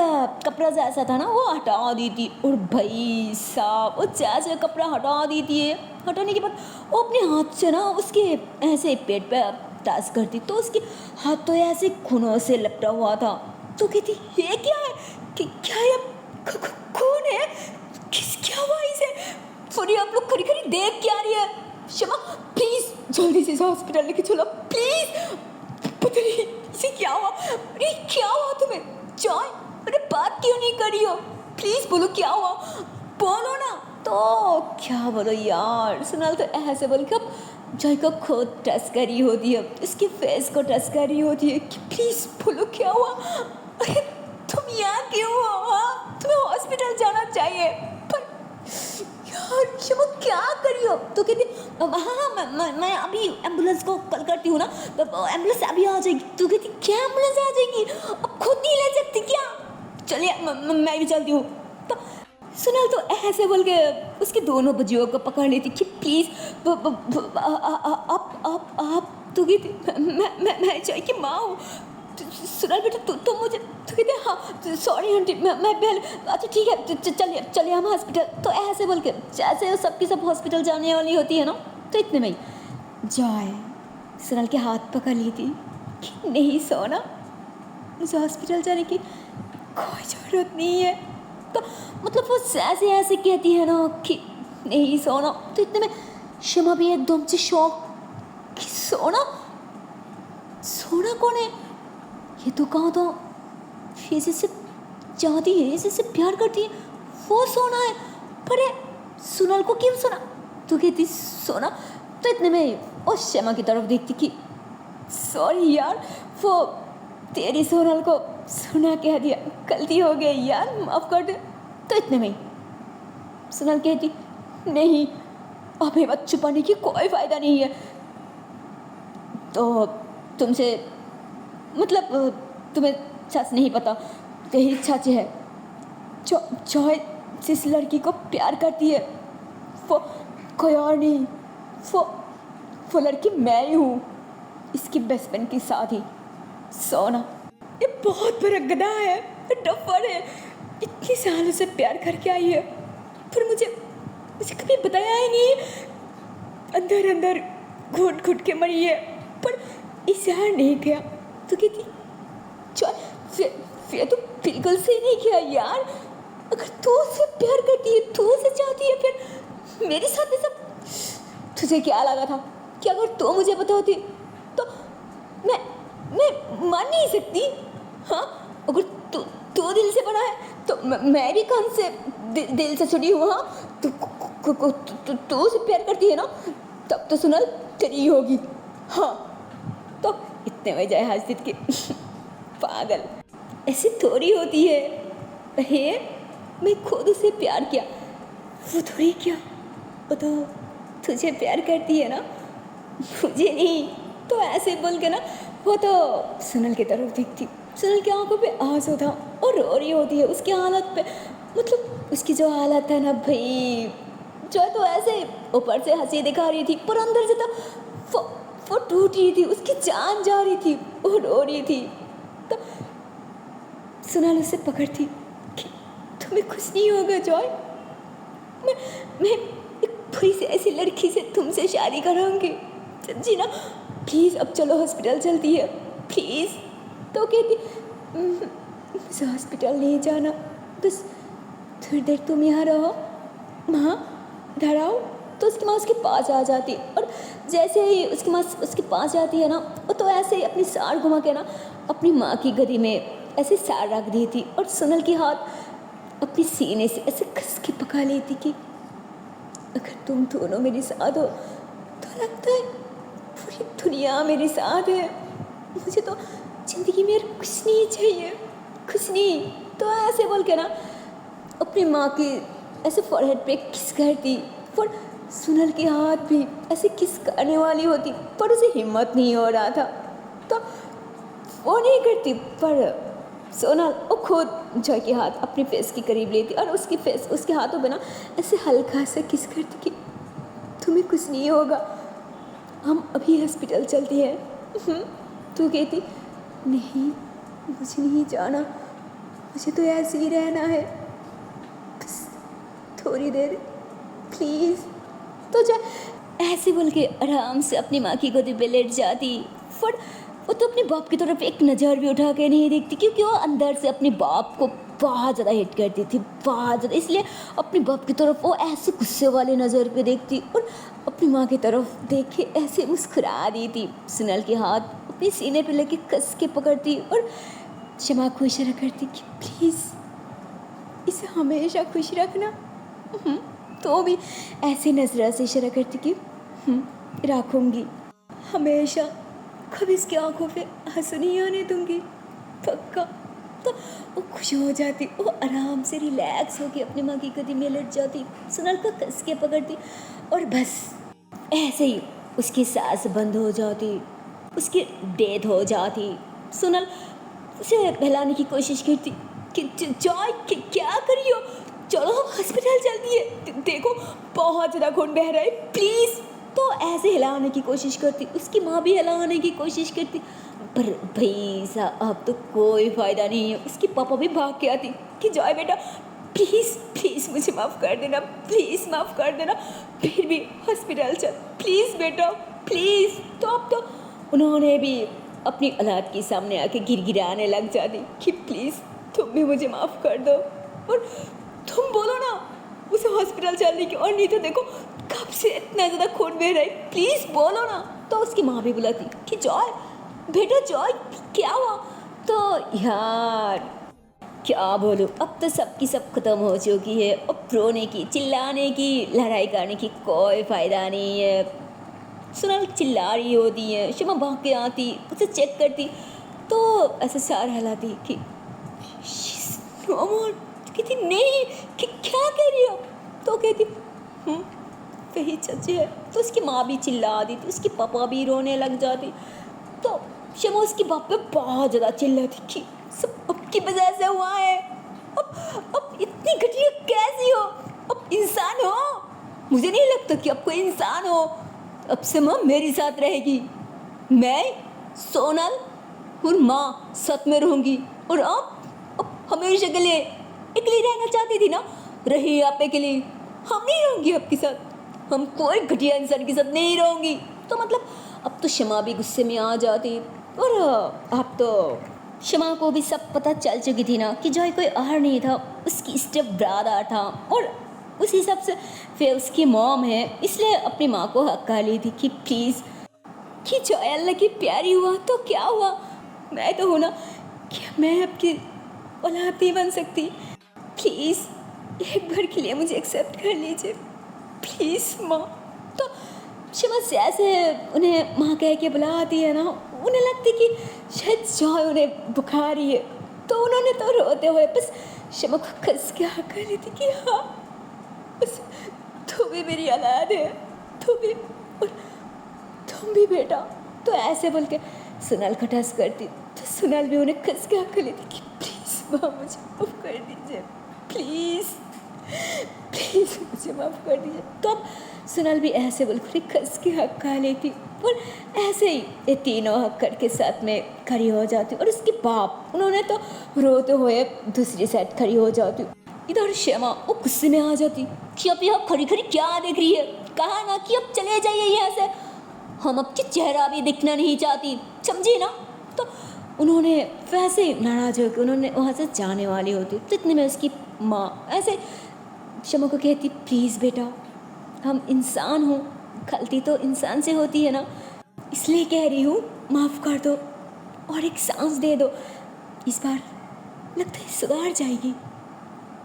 कपड़ा जैसा था ना वो हटा दी थी। और भाई साहब वो जैसे कपड़ा हटा दी थी, हटाने के बाद वो अपने हाथ से ना उसके ऐसे पेट पे टच करती, तो उसके हाथ तो ऐसे खूनों से लपटा हुआ था। तो कहती ये क्या है, कि क्या ये खून है, क्या हुआ इसे? सॉरी आप लोग खड़ी खड़ी देख क्या रही है? शमा प्लीज जल्दी से हॉस्पिटल लेके चलो प्लीज। पता नहीं इसे क्या हुआ, अरे क्या हुआ तुम्हें जॉय, अरे बात क्यों नहीं करी हो, प्लीज बोलो क्या हुआ, बोलो ना। तो क्या बोलो यार, सुनाल तो ऐसे बोल के अब जॉय को खुद टच करी होती है, उसके फेस को टच करी होती है कि प्लीज बोलो क्या हुआ, अरे तुम यहाँ क्यों हो, हाँ तुम्हें हॉस्पिटल जाना चाहिए। पर यार शमा क्या करी हो? तो कहती हाँ मैं अभी एम्बुलेंस को कॉल करती हूँ ना, एम्बुलेंस अभी आ जाएगी। तो कहती क्या एम्बुलेंस आ जाएगी, अब खुद नहीं ले सकती क्या? चलिए मैं भी चलती हूँ। तो सुनल तो ऐसे बोल के उसके दोनों बजियों को पकड़ लेती कि प्लीज आप। तो कहती मैं जॉय की माँ हूँ। सुनल बेटा तुम मुझे, तो कहते हाँ सॉरी आंटी मैं पहले, अच्छा ठीक है चलिए हम हॉस्पिटल। तो ऐसे बोल के जैसे सबकी सब हॉस्पिटल जाने वाली होती है ना, तो इतने में जॉय सुनल के हाथ पकड़ ली थी कि नहीं सोना, मुझे हॉस्पिटल जाने की कोई ज़रूरत नहीं है। तो मतलब वो ऐसे कहती है ना कि नहीं सोना। तो इतने में शमा भी एकदम से शॉक कि सोना कौन है, ये तो कहाँ था, ये जैसे चाहती है, इससे प्यार करती है, वो सोना है। पर ये सोनल को क्यों सोना? तो कहती सोना। तो इतने में वो शमा की तरफ देखती कि सॉरी यार, वो तेरी सोनल को सोना कह दिया, गलती हो गई यार, माफ़ कर दे। तो इतने में सोनल कहती नहीं, अब ये बात छुपाने की कोई फ़ायदा नहीं है। तो तुमसे मतलब तुम्हें सच नहीं पता, यही सच है, जो जिस लड़की को प्यार करती है वो कोई और नहीं, वो लड़की मैं ही हूँ, इसकी बेस्ट फ्रेंड की शादी। सोना ये बहुत बड़ा गधा है, डफर है, इतने सालों से प्यार करके आई है, पर मुझे कभी बताया ही नहीं, अंदर अंदर घुट घुट के मरी है, पर इजहार नहीं किया। तो कहती फिर तो बिल्कुल सही नहीं किया यार, अगर तू उससे प्यार करती है, तू उसे चाहती है, फिर मेरे साथ ये सब तुझे क्या लगा था कि अगर तू मुझे बताती तो मैं मान नहीं सकती? हाँ, अगर तू दिल से बना है तो मैं भी कान से दिल से छुड़ी हूँ। हाँ, तू उसे प्यार करती है ना, तब तो सोनल तेरी ही होगी। हाँ, तो इतने में जय हाजिर के पागल, ऐसी थोड़ी होती है, अरे मैं खुद उसे प्यार किया, वो थोड़ी क्या, वो तो तुझे प्यार करती है ना, मुझे नहीं। तो ऐसे बोल के ना वो तो सोनल की तरफ देखती, सोनल की आंखों पे आंसू था और रो रही होती है उसकी हालत पे, मतलब उसकी जो हालत है ना भाई, जो तो ऐसे ऊपर से हंसी दिखा रही थी पर अंदर से तो वो टूट रही थी, उसकी जान जा रही थी, वो रो रही थी। तो सोनल उसे पकड़ती कि तुम्हें कुछ नहीं होगा जॉय, मैं एक बुरी से ऐसी लड़की से तुमसे शादी कराऊंगी, समझी ना, प्लीज़ अब चलो हॉस्पिटल चलती है प्लीज़। तो कहती मुझे हॉस्पिटल नहीं जाना, बस थोड़ी देर तुम यहाँ रहो, माँ इधर आओ। तो उसकी माँ उसके पास आ जाती, और जैसे ही उसकी माँ उसके पास जाती है ना, वो तो ऐसे ही अपनी साड़ घुमा के ना अपनी माँ की गदी में ऐसे साड़ रख दी थी, और सोनल की हाथ अपनी सीने से ऐसे कस के पका लेती कि अगर तुम दोनों मेरे साथ हो तो लगता है पूरी दुनिया मेरे साथ है, मुझे तो ज़िंदगी में कुछ नहीं चाहिए, कुछ नहीं। तो ऐसे बोल के ना अपनी माँ की ऐसे फॉरहेड पे किस करती, पर सोनल के हाथ भी ऐसे किस करने वाली होती, पर उसे हिम्मत नहीं हो रहा था, तो वो नहीं करती। पर सोनल वो खुद जॉय के हाथ अपने फेस के करीब लेती और उसकी फेस उसके हाथों पे ना ऐसे हल्का सा किस करती कि तुम्हें कुछ नहीं होगा, हम अभी हॉस्पिटल चलती है। तू कहती नहीं, मुझे नहीं जाना, मुझे तो ऐसे ही रहना है, बस थोड़ी देर प्लीज़। तो जा ऐसे बोल के आराम से अपनी माँ की गोदी पे लेट जाती, पर वो तो अपने बाप की तरफ एक नज़र भी उठा के नहीं देखती, क्योंकि वो अंदर से अपने बाप को बहुत ज़्यादा हिट करती थी, बहुत ज़्यादा, इसलिए अपने बाप की तरफ वो ऐसे गुस्से वाले नज़र पे देखती और अपनी माँ की तरफ देख के ऐसे मुस्कुरा दी थी। सोनल के हाथ अपने सीने पे लेके कस के पकड़ती और क्षमा को इशारा करती कि प्लीज़ इसे हमेशा खुश रखना। तो भी ऐसे नजरा से इशारा करती कि रखूँगी हमेशा, कभी इसकी आंखों पे आंसू नहीं आने दूँगी, पक्का। तो वो खुश हो जाती, वो आराम से रिलैक्स होकर अपनी माँ की गोदी में लेट जाती, सोनल को कस के पकड़ती और बस ऐसे ही उसकी सांस बंद हो जाती, उसकी डेथ हो जाती। सोनल उसे बहलाने की कोशिश करती कि जॉय क्या करी हो, चलो हम हॉस्पिटल चलती है, देखो बहुत ज़्यादा खून बह रहा है, प्लीज़। तो ऐसे हिलाने की कोशिश करती, उसकी माँ भी हिलाने की कोशिश करती, पर भाई साहब अब तो कोई फ़ायदा नहीं है। उसकी पापा भी भाग के आती कि जॉय बेटा प्लीज़ प्लीज़ मुझे माफ़ कर देना, प्लीज़ माफ़ कर देना, फिर भी हॉस्पिटल चल प्लीज़ बेटा प्लीज़। तो अब तो उन्होंने भी अपनी औलाद के सामने आके गिड़गिड़ाने लग जाती कि प्लीज़ तुम भी मुझे माफ़ कर दो, और तुम बोलो ना उसे हॉस्पिटल चलने की, और नहीं तो देखो कब से इतना ज़्यादा खून बह रहा है, प्लीज़ बोलो ना। तो उसकी माँ भी बुलाती कि जॉय बेटा जॉय क्या हुआ। तो यार क्या बोलूं, अब तो सबकी सब खत्म हो चुकी है। अब रोने की, चिल्लाने की, लड़ाई करने की कोई फायदा नहीं है। सोनल चिल्ला रही होती है, शमा भाग के आती, उसे चेक करती तो ऐसे सार हिलाती कि नॉर्मल, कहती नहीं कि क्या कह रही हो, तो कहती वही सच है। तो उसकी माँ भी चिल्ला दी थी, उसकी पापा भी रोने लग जाती। तो शमा उसकी बाप पे बहुत ज़्यादा चिल्लाती कि सब आपकी वजह से हुआ है। अब इतनी घटिया कैसी हो, अब इंसान हो, मुझे नहीं लगता कि अब कोई इंसान हो। अब से माँ मेरे साथ रहेगी, मैं सोनल और माँ साथ में रहूँगी। और अब हमेशा के लिए अकेली रहना चाहती थी ना, रही आप अकेली, हम नहीं रहूँगी आपके साथ, हम कोई घटिया इंसान के साथ नहीं रहूँगी। तो मतलब अब तो शमा भी गुस्से में आ जाती। और अब तो शमा को भी सब पता चल चुकी थी ना कि जॉय कोई और नहीं था, उसकी स्टेप ब्रदर था। और उस हिसाब से फिर उसकी मॉम है, इसलिए अपनी माँ को हक कर ली थी कि प्लीज़, कि जॉय अल्लाह की प्यारी हुआ तो क्या हुआ, मैं तो हूँ ना, कि मैं आपकी औलाद नहीं बन सकती, प्लीज़ एक बार के लिए मुझे एक्सेप्ट कर लीजिए प्लीज़ माँ। तो शमा से ऐसे उन्हें माँ कह के बुलाती है ना, उन्हें लगती कि शायद जॉय उन्हें बुखार रही है। तो उन्होंने तो रोते हुए बस शमा को कस के हाँ कर लेती कि हाँ बस तू भी मेरी औलाद है, तू भी और तुम भी बेटा। तो ऐसे बोल के सोनल को टच करती, तो सोनल भी उन्हें कस के हाँ कर लेती कि प्लीज़ माँ मुझे माफ़ कर दीजिए, प्लीज़ प्लीज़ मुझे माफ़ कर दीजिए। तो अब सोनल भी ऐसे बोलकर कस के हक खा लेती और ऐसे ही ये तीनों हक्कर के साथ में खड़ी हो जाती। और उसके बाप उन्होंने तो रोते हुए दूसरी साइड खड़ी हो जाती। इधर शमा वो गुस्से में आ जाती कि अब यह खड़ी खड़ी क्या देख रही है, कहा ना कि अब चले जाइए यहाँ से, हम आपकी चेहरा भी दिखना नहीं चाहती, समझी ना। तो उन्होंने वैसे ही नाराज होकर उन्होंने वहाँ से जाने वाली होती। तो इतने में उसकी माँ ऐसे शमा को कहती प्लीज़ बेटा, हम इंसान हो, गलती तो इंसान से होती है ना, इसलिए कह रही हूँ माफ़ कर दो और एक सांस दे दो, इस बार लगता है सुधर जाएगी,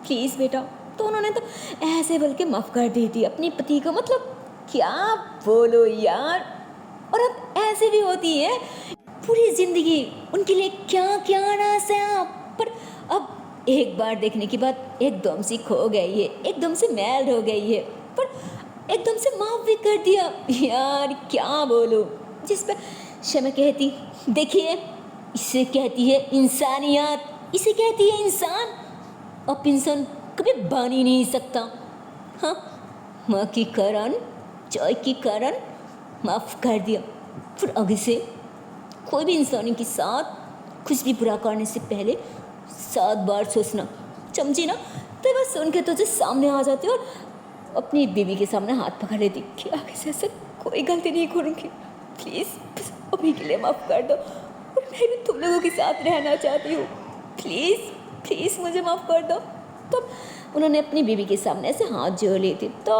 प्लीज़ बेटा। तो उन्होंने तो ऐसे बोल के माफ़ कर दी थी अपने पति को। मतलब क्या बोलो यार। और अब ऐसे भी होती है पूरी ज़िंदगी उनके लिए क्या क्या ना सहा, पर अब एक बार देखने के बाद एकदम से खो गई है, एकदम से मैल हो गई है, पर एकदम से माफ़ भी कर दिया यार, क्या बोलो। जिस पर शमा कहती देखिए इसे कहती है इंसानियत, इसे कहती है इंसान, अब इंसान कभी बन ही नहीं सकता। हाँ माँ की कारण, जॉय की कारण माफ़ कर दिया, फिर आगे से कोई भी इंसान के साथ कुछ भी बुरा करने से पहले 7 बार सोचना, समझी ना। तो बस सुन के तुझे सामने आ जाती और अपनी बीवी के सामने हाथ पकड़ लेती कि आगे से ऐसे कोई गलती नहीं करूँगी, प्लीज़ बस अभी के लिए माफ़ कर दो, और मैं भी तुम लोगों के साथ रहना चाहती हूँ, प्लीज़ प्लीज़ मुझे माफ़ कर दो। तो उन्होंने अपनी बीवी के सामने ऐसे हाथ जोड़ लिए थे। तो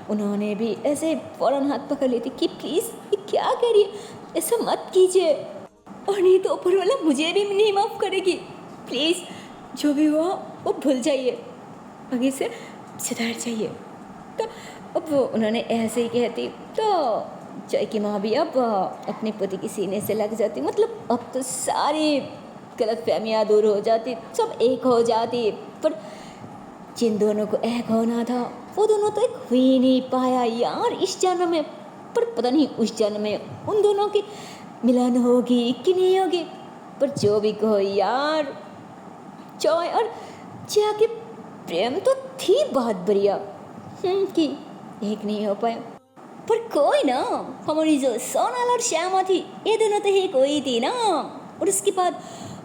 उन्होंने भी ऐसे फ़ौरन हाथ पकड़ लिए थे कि प्लीज़ ये क्या कह रही है, ऐसा मत कीजिए, और नहीं तो ऊपर वाला मुझे भी नहीं माफ़ करेगी, प्लीज़ जो भी हुआ वो भूल जाइए, आगे से सुधर जाइए। तो अब उन्होंने ऐसे ही कहती तो जॉय की माँ भी अब अपने पति के सीने से लग जाती। मतलब अब तो सारी गलतफहमियाँ दूर हो जाती, सब एक हो जाती। पर जिन दोनों को एक होना था वो दोनों तो एक हो ही नहीं पाया यार इस जन्म में। पर पता नहीं उस जन्म में उन दोनों की मिलन होगी कि नहीं होगी, पर जो भी कहो यार, जॉय और जिया के प्रेम तो थी बहुत बढ़िया कि एक नहीं हो पाया। पर कोई ना, हमारी जो सोनल और श्यामा थी ये दोनों तो एक हुई थी ना। और उसके बाद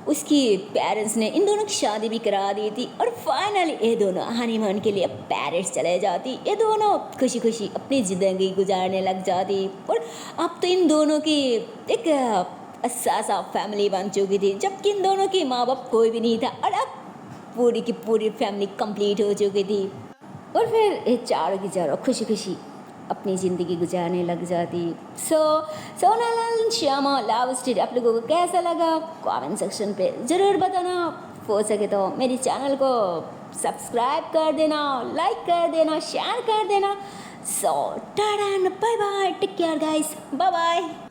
उसकी पेरेंट्स ने इन दोनों की शादी भी करा दी थी और फाइनली ये दोनों हनीमून के लिए पेरिस चले जाती। ये दोनों खुशी खुशी अपनी ज़िंदगी गुजारने लग जाती। और अब तो इन दोनों की एक अच्छा सा फैमिली बन चुकी थी, जबकि इन दोनों के माँ बाप कोई भी नहीं था, और अब पूरी की पूरी फैमिली कंप्लीट हो चुकी थी। और फिर ये चारों की चारों खुशी खुशी अपनी ज़िंदगी गुजारने लग जाती। Sonal and Shyama love story आप लोगों को कैसा लगा कमेंट सेक्शन पे ज़रूर बताना। हो सके तो मेरी चैनल को सब्सक्राइब कर देना, लाइक कर देना, शेयर कर देना। So tata and bye bye, take care guys, bye bye.